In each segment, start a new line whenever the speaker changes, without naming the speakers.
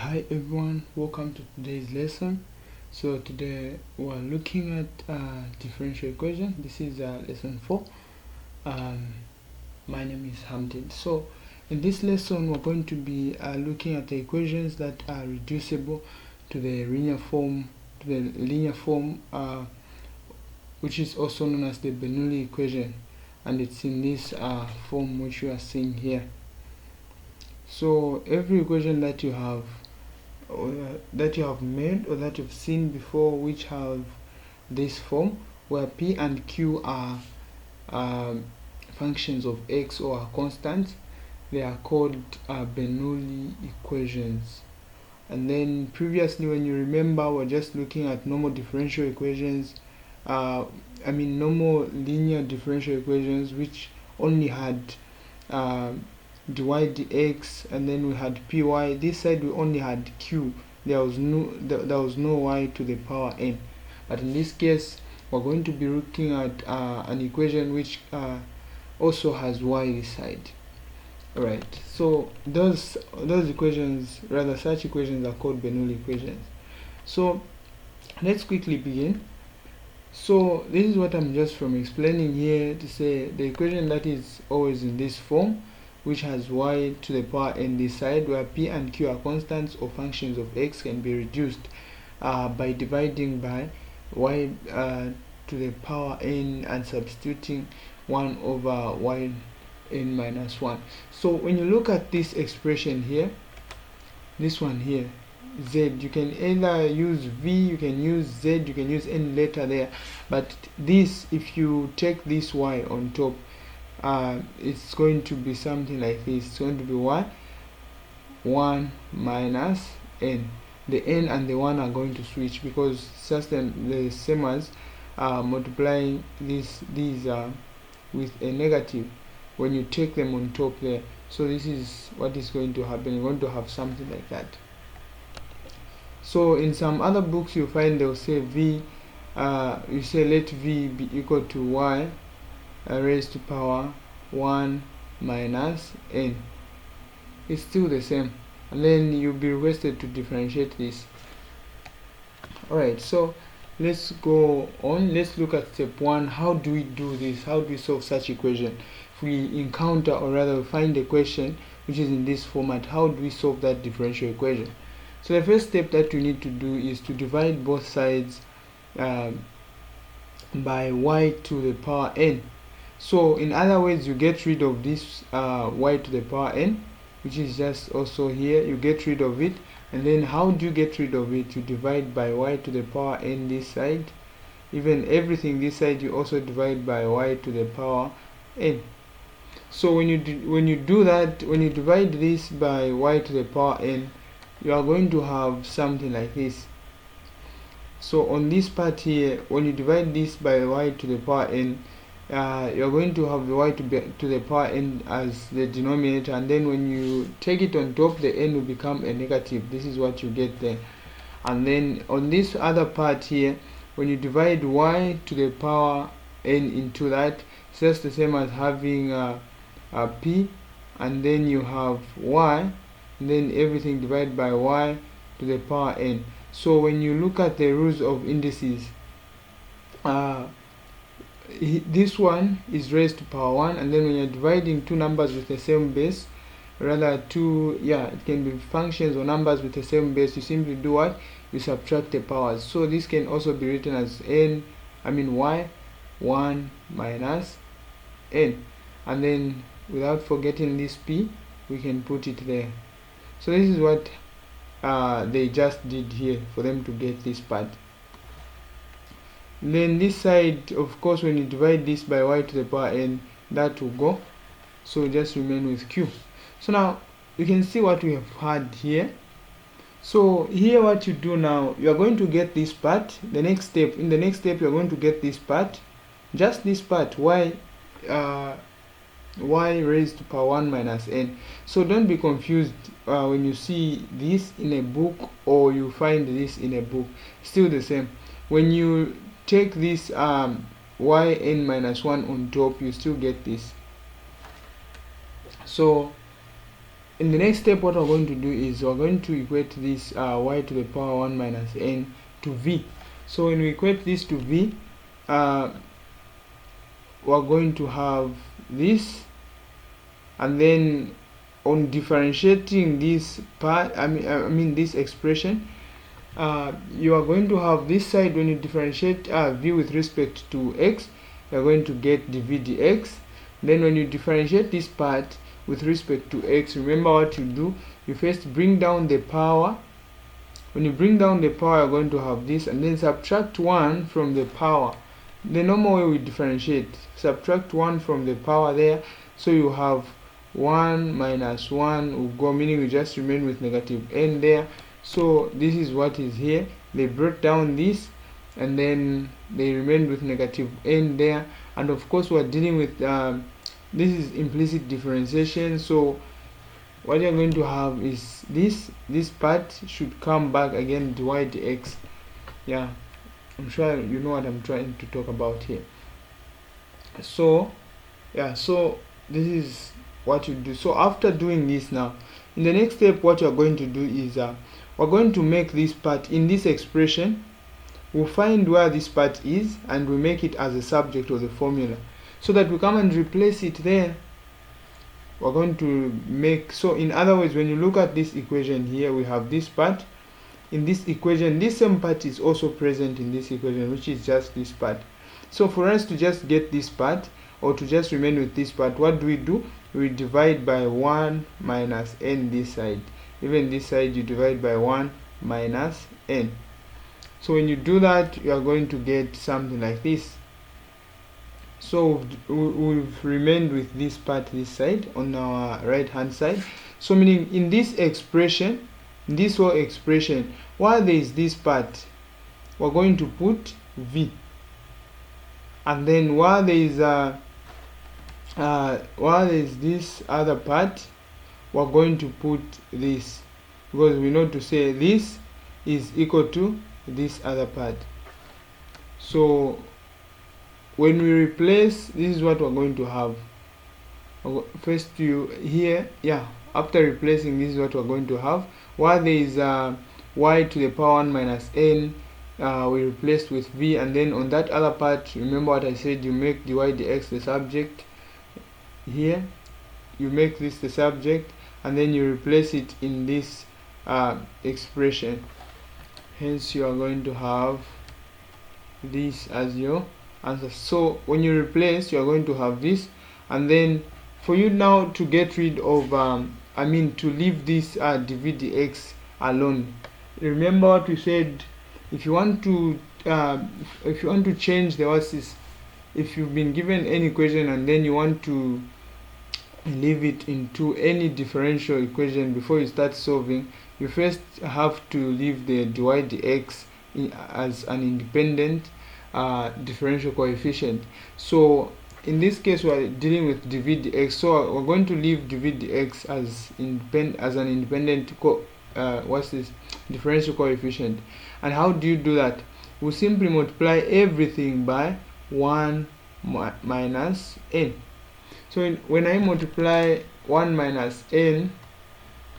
Hi everyone, welcome to today's lesson. So today we're looking at differential equation. This is lesson 4. My name is Harmtedy. So in this lesson we're going to be looking at the equations that are reducible to the linear form, which is also known as the Bernoulli equation, and it's in this form which you are seeing here. So every equation that you have made or that you've seen before which have this form, where P and Q are functions of x or are constants, they are called Bernoulli equations. And then previously, when you remember, we're just looking at normal differential equations, normal linear differential equations, which only had dy dx, and then we had py. This side we only had q. There was no y to the power n. But in this case, we're going to be looking at an equation which also has y this side. Alright, so those equations, rather such equations, are called Bernoulli equations. So let's quickly begin. So this is what I'm just explaining here, to say the equation that is always in this form, which has y to the power n this side, where p and q are constants or functions of x, can be reduced by dividing by y to the power n and substituting 1 over y n minus 1. So when you look at this expression here, this one here, z, you can either use v, you can use z, you can use any letter there, but this, if you take this y on top, it's going to be something like this. It's going to be y 1 minus n. The n and the 1 are going to switch, because it's just the same as multiplying these with a negative when you take them on top there. So this is what is going to happen. You're going to have something like that. So in some other books you find they'll say v, you say let v be equal to y raised to power 1 minus n. It's still the same, and then you'll be requested to differentiate this. Alright, so let's go on. Let's look at step 1. How do we do this? How do we solve such equation? If we encounter, or rather find a question which is in this format, how do we solve that differential equation? So the first step that you need to do is to divide both sides by y to the power n. So in other words, you get rid of this y to the power n, which is just also here. You get rid of it, and then how do you get rid of it? You divide by y to the power n this side. Even everything this side, you also divide by y to the power n. So when you do that, when you divide this by y to the power n, you are going to have something like this. So on this part here, when you divide this by y to the power n, you're going to have the y to the power n as the denominator, and then when you take it on top, the n will become a negative. This is what you get there. And then on this other part here, when you divide y to the power n into that, it's just the same as having a p, and then you have y, and then everything divided by y to the power n. So when you look at the rules of indices, this one is raised to power 1, and then when you're dividing two numbers with the same base, rather two, it can be functions or numbers with the same base, you simply do what? You subtract the powers. So this can also be written as y 1 minus n, and then without forgetting this p, we can put it there. So this is what they just did here for them to get this part. Then this side, of course, when you divide this by y to the power n, that will go, so just remain with q. So now you can see what we have had here. So here what you do now, you are going to get this part. In the next step you are going to get this part, just this part, y raised to power 1 minus n. So don't be confused when you see this in a book or you find this in a book. Still the same. When you take this y n minus 1 on top, you still get this. So in the next step, what we're going to do is we're going to equate this y to the power 1 minus n to v. So when we equate this to v, we're going to have this, and then on differentiating this part, I mean this expression, you are going to have this side. When you differentiate v with respect to x, you're going to get dv dx. Then when you differentiate this part with respect to x, remember what you do. You first bring down the power. When you bring down the power, you're going to have this, and then subtract 1 from the power. The normal way we differentiate, subtract 1 from the power there, so you have 1 minus 1 will go, meaning we just remain with negative n there. So this is what is here. They brought down this, and then they remained with negative n there. And of course we're dealing with this is implicit differentiation, so what you're going to have is this part should come back again, dy dx. Yeah, I'm sure you know what I'm trying to talk about here. So yeah, so this is what you do. So after doing this, now in the next step, what you're going to do is we're going to make this part in this expression. We'll find where this part is, and we make it as a subject of the formula, so that we come and replace it there. We're going to make, so in other words, when you look at this equation here, we have this part. In this equation, this same part is also present in this equation, which is just this part. So for us to just get this part, or to just remain with this part, what do? We divide by 1 minus n this side. Even this side you divide by 1 minus n. So when you do that, you are going to get something like this. So we've remained with this part this side on our right hand side. So meaning in this expression, this whole expression, while there is this part, we're going to put v, and then while there is this other part, we're going to put this, because we know to say this is equal to this other part. So when we replace, this is what we're going to have. First you here, yeah, after replacing, this is what we're going to have. While there is y to the power 1 minus n, we replaced with v, and then on that other part, remember what I said, you make dy dx the subject. Here you make this the subject, and then you replace it in this expression. Hence you are going to have this as your answer. So when you replace, you are going to have this, and then for you now to get rid of to leave this dv dx alone, remember what we said. If you want to change the verses, if you've been given any equation and then you want to leave it into any differential equation before you start solving, you first have to leave the dy dx as an independent differential coefficient. So in this case, we're dealing with dv dx, so we're going to leave dv dx as an independent differential coefficient. And how do you do that? We simply multiply everything by 1 minus n. So when I multiply 1 minus n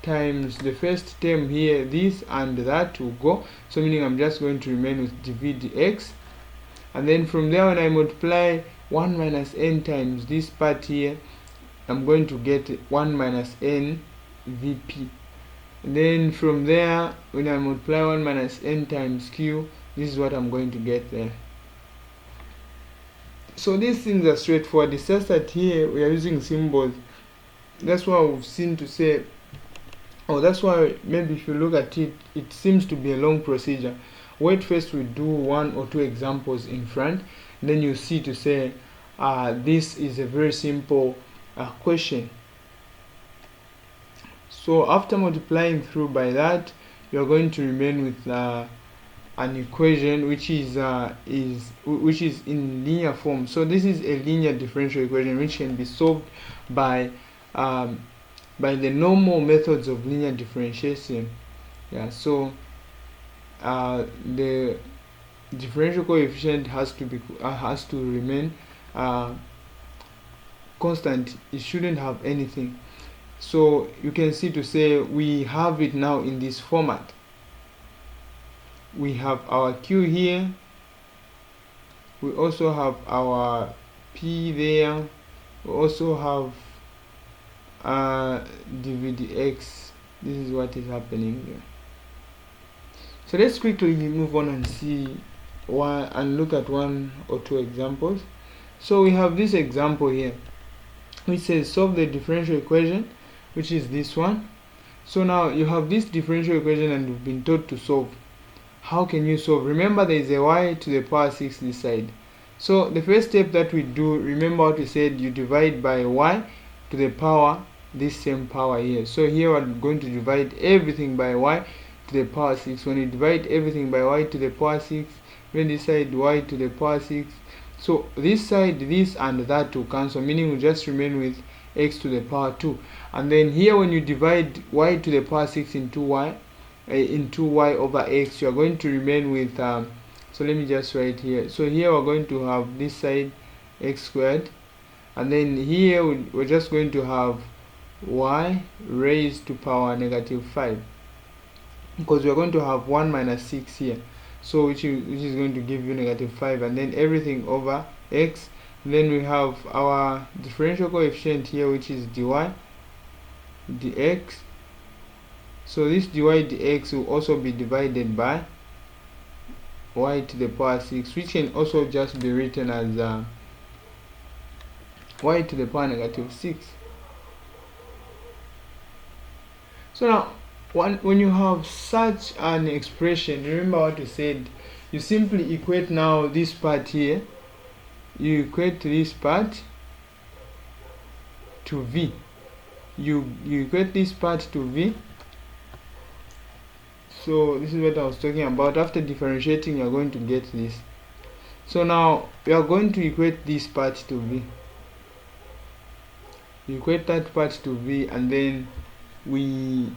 times the first term here, this and that will go, so meaning I'm just going to remain with dv dx. And then from there, when I multiply 1 minus n times this part here, I'm going to get 1 minus n vp. And then from there, when I multiply 1 minus n times q, this is what I'm going to get there. So these things are straightforward. It's just that here we are using symbols. That's why we've seen to say, that's why maybe if you look at it, it seems to be a long procedure. Wait, first we do 1 or 2 examples in front, then you see to say this is a very simple question. So after multiplying through by that, you're going to remain with an equation which is in linear form. So this is a linear differential equation which can be solved by the normal methods of linear differentiation. Yeah, so the differential coefficient has to remain constant. It shouldn't have anything. So you can see to say we have it now in this format. We have our q here, we also have our p there, we also have dvdx. This is what is happening here. So let's quickly move on and see one and look at one or two examples. So we have this example here which says solve the differential equation, which is this one. So now you have this differential equation and you've been taught to solve. How can you solve? Remember, there is a y to the power 6 this side. So the first step that we do, remember what we said, you divide by y to the power this same power here. So here we're going to divide everything by y to the power 6. When you divide everything by y to the power 6, when this side y to the power 6, so this side, this and that will cancel, meaning we just remain with x to the power 2. And then here when you divide y to the power 6 into y over x, you are going to remain with so let me just write here. So here we're going to have this side x squared, and then here we're just going to have y raised to power -5, because we're going to have 1 minus 6 here, so which is going to give you -5, and then everything over x. Then we have our differential coefficient here, which is dy dx. So this dy dx will also be divided by y to the power 6, which can also just be written as y to the power -6. So now when you have such an expression, remember what we said, you simply equate now this part here, you equate this part to v, you equate this part to v. So this is what I was talking about. After differentiating, you are going to get this. So now we are going to equate this part to v. You equate that part to v, and then we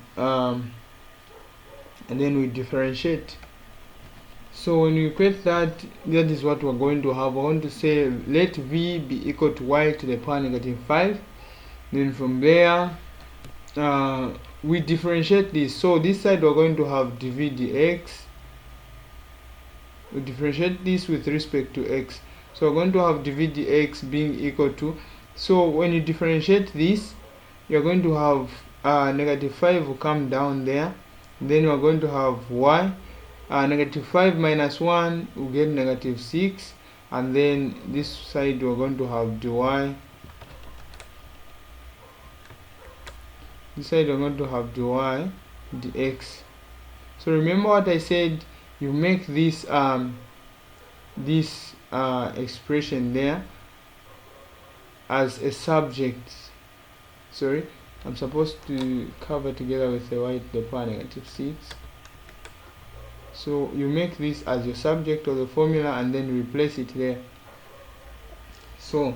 differentiate. So when you equate that, that is what we're going to have. We're going to say let v be equal to y to the power -5. Then from there we differentiate this. So this side we're going to have dv dx. We differentiate this with respect to x. So we're going to have dv dx being equal to, so when you differentiate this, you're going to have -5 will come down there. Then we're going to have y, -5 minus 1 will get -6, and then this side we're going to have dy. This side we're going to have dy dx. So remember what I said, you make this expression there as a subject. Sorry, I'm supposed to cover together with the y to the power -6. So you make this as your subject of the formula and then replace it there. So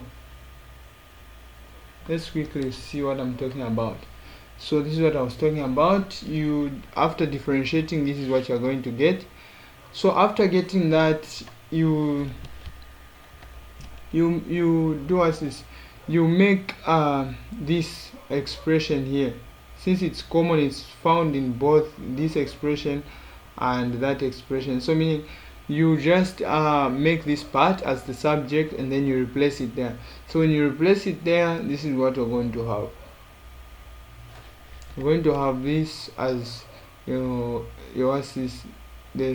let's quickly see what I'm talking about. So this is what I was talking about. You, after differentiating, this is what you're going to get. So after getting that, you do as this. You make this expression here, since it's common, it's found in both this expression and that expression. So meaning you just make this part as the subject and then you replace it there. So when you replace it there, this is what we're going to have. We're going to have this as the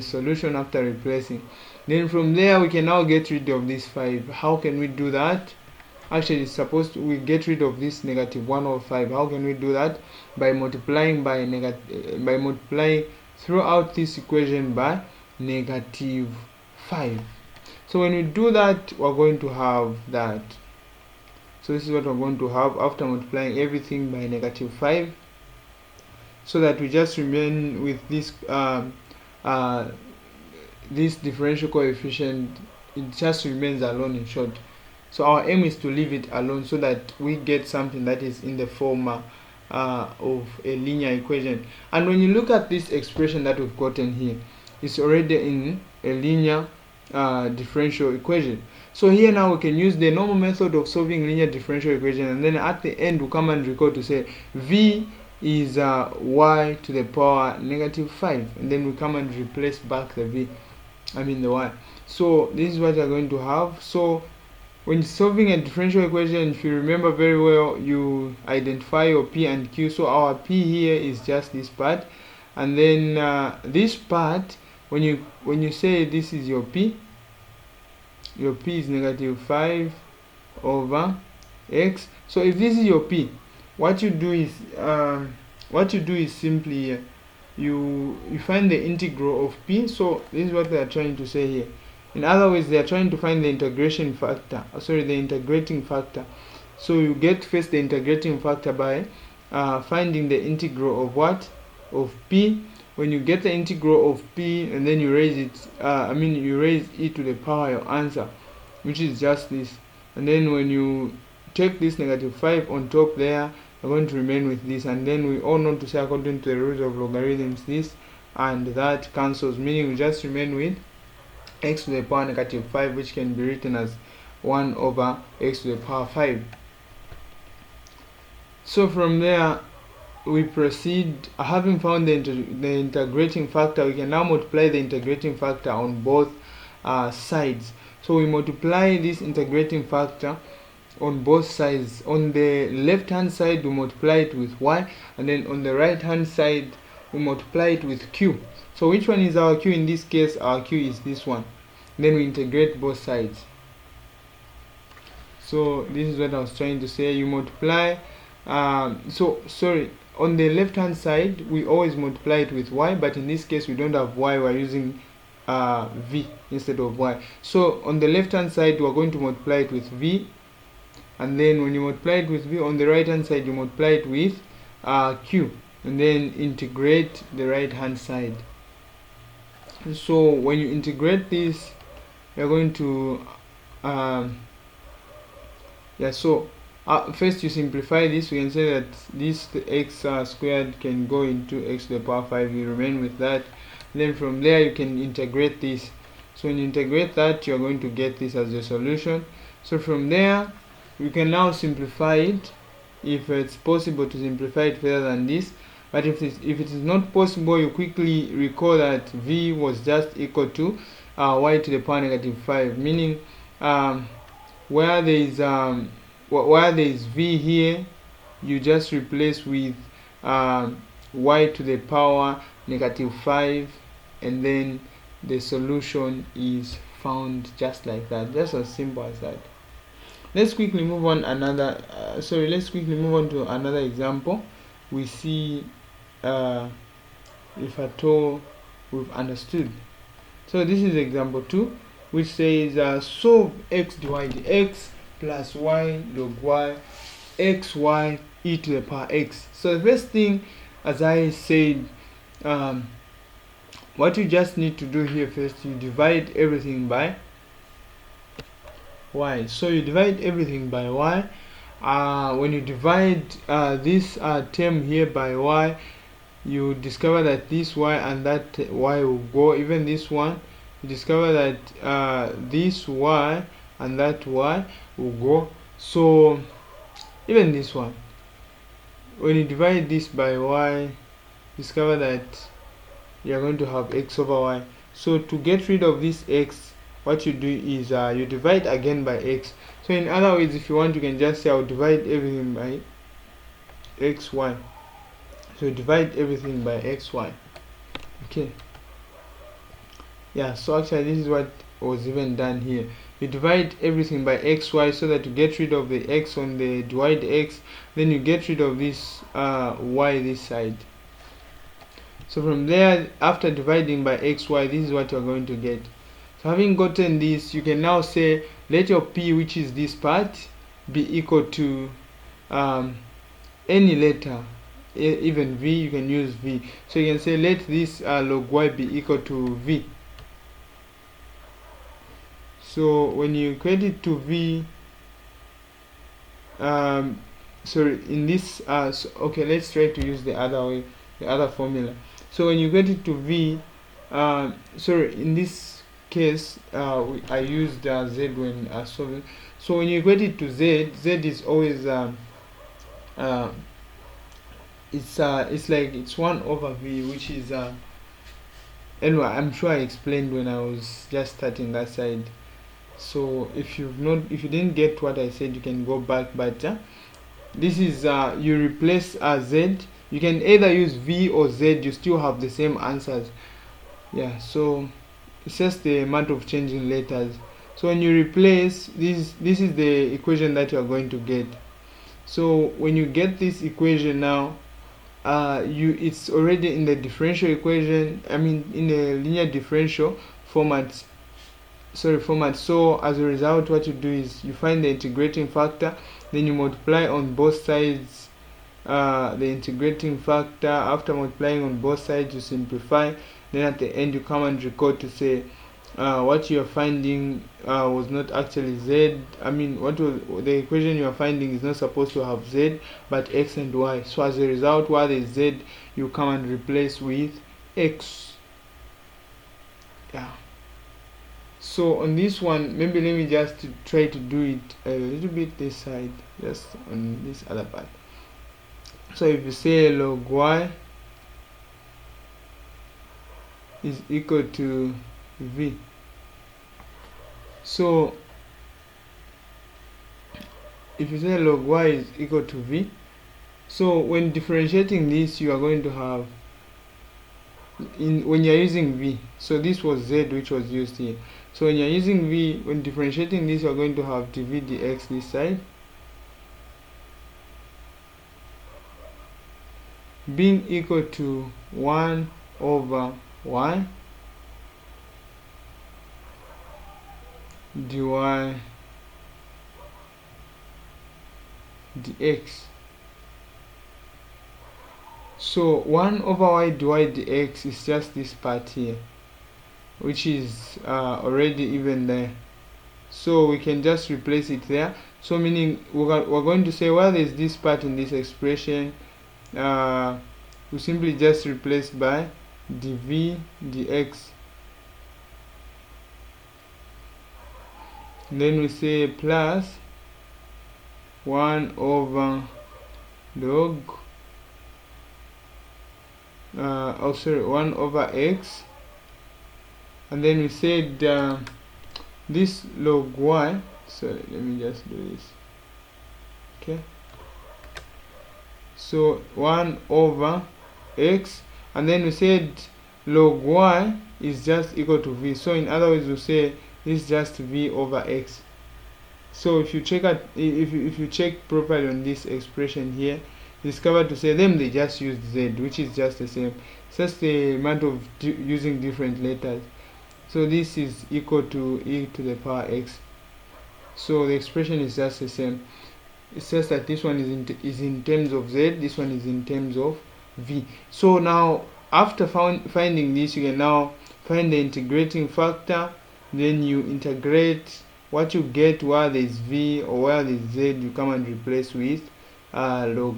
solution after replacing. Then from there we can now get rid of this 5. How can we do that? Actually, we get rid of this -1 over 5. How can we do that? By multiplying multiplying throughout this equation by -5. So when we do that, we're going to have that. So this is what we're going to have after multiplying everything by -5, so that we just remain with this this differential coefficient. It just remains alone, in short. So our aim is to leave it alone so that we get something that is in the form of a linear equation. And when you look at this expression that we've gotten here, it's already in a linear differential equation. So here now we can use the normal method of solving linear differential equation, and then at the end we come and record to say v is y to the power -5, and then we come and replace back the v, the y. So this is what you're going to have. So when solving a differential equation, if you remember very well, you identify your p and q. So our p here is just this part, and then this part, when you say this is your p is -5 over x. So if this is your p, what you do is simply you find the integral of p. So this is what they are trying to say here. In other words, they are trying to find the integration factor, the integrating factor. So you get first the integrating factor by finding the integral of what? Of p. When you get the integral of p, and then you raise it, you raise e to the power your answer, which is just this. And then when you take this -5 on top there, you're going to remain with this. And then we all know to say, according to the rules of logarithms, this and that cancels, meaning we just remain with x to the power -5, which can be written as 1 over x to the power 5. So from there we proceed. Having found the integrating factor, we can now multiply the integrating factor on both sides. So we multiply this integrating factor on both sides. On the left hand side we multiply it with y, and then on the right hand side we multiply it with q. So which one is our q? In this case our q is this one. Then we integrate both sides. So this is what I was trying to say. You multiply on the left hand side we always multiply it with y, but in this case we don't have y, we're using v instead of y. So on the left hand side we're going to multiply it with v, and then when you multiply it with v, on the right hand side you multiply it with q, and then integrate the right hand side. So when you integrate this, you're going to first you simplify this. We can say that this x squared can go into x to the power 5. You remain with that. Then from there you can integrate this. So when you integrate that, you're going to get this as the solution. So from there you can now simplify it, if it's possible to simplify it further than this. But if it is not possible, you quickly recall that v was just equal to y to the power -5, meaning where there is v here, you just replace with y to the power -5, and then the solution is found just like that. Just as simple as that. Let's quickly move on to another example. We see if at all we've understood. So this is example 2, which says solve x dy dx plus y log y xy e to the power x. So the first thing, as I said, what you just need to do here first, you divide everything by y. So you divide everything by y. When you divide this term here by y, you discover that this y and that y will go. Even this one, you discover that this y and that y will go. So even this one, when you divide this by y, discover that you are going to have x over y. So to get rid of this x, what you do is you divide again by x. So in other words, if you want, you can just say I'll divide everything by xy. So divide everything by xy. Okay. Yeah, so actually this is what was even done here. You divide everything by xy so that you get rid of the x on the dy dx, then you get rid of this y this side. So from there, after dividing by xy, this is what you're going to get. So having gotten this, you can now say let your p, which is this part, be equal to any letter, even v. You can use v. So you can say let this log y be equal to v. So when you equate it to v, in this okay, let's try to use the other way, the other formula. So when you get it to v, in this case I used z when solving. So when you equate it to z is always it's like it's 1 over v, which is anyway, I'm sure I explained when I was just starting that side. So if you didn't get what I said, you can go back. But this is you replace z. You can either use v or z, you still have the same answers. Yeah, so it's just the amount of changing letters. So when you replace this is the equation that you are going to get. So when you get this equation now, it's already in the differential equation, I mean in a linear differential format. So as a result, what you do is you find the integrating factor, then you multiply on both sides the integrating factor. After multiplying on both sides, you simplify, then at the end you come and record to say what you are finding was not actually z. I mean, what was the equation you are finding is not supposed to have z but x and y. So as a result, while there is z, you come and replace with x. Yeah. So on this one, maybe let me just try to do it a little bit this side, just on this other part. So if you say log y is equal to v, so if you say log y is equal to v, so when differentiating this, you are going to have, when you're using v, so this was z which was used here. So when you're using v, when differentiating this, you're going to have dv dx this side being equal to 1 over y dy dx. So 1 over y dy dx is just this part here, which is already even there, so we can just replace it there. So meaning we're going to say, well, there's this part in this expression, we simply just replace by dv dx, and then we say plus 1 over log 1 over x, and then we said this log y, so let me just do this. Okay, so 1 over x, and then we said log y is just equal to v. So in other words, we say this is just v over x. So if you check if you check properly on this expression here, discover to say they just used z, which is just the same. It's just the amount of using different letters. So this is equal to e to the power x. So the expression is just the same. It's just that this one is in terms of z, this one is in terms of v. So now after finding this, you can now find the integrating factor, then you integrate what you get where there is v or where there is z, you come and replace with log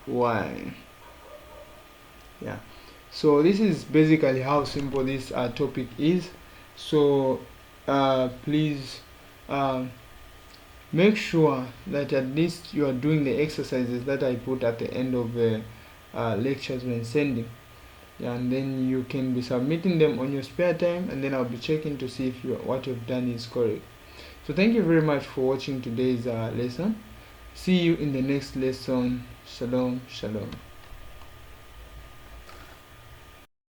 y. Yeah, so this is basically how simple this topic is. So please make sure that at least you are doing the exercises that I put at the end of the lectures when sending, and then you can be submitting them on your spare time, and then I'll be checking to see if what you've done is correct. So thank you very much for watching today's lesson. See you in the next lesson. Shalom, shalom.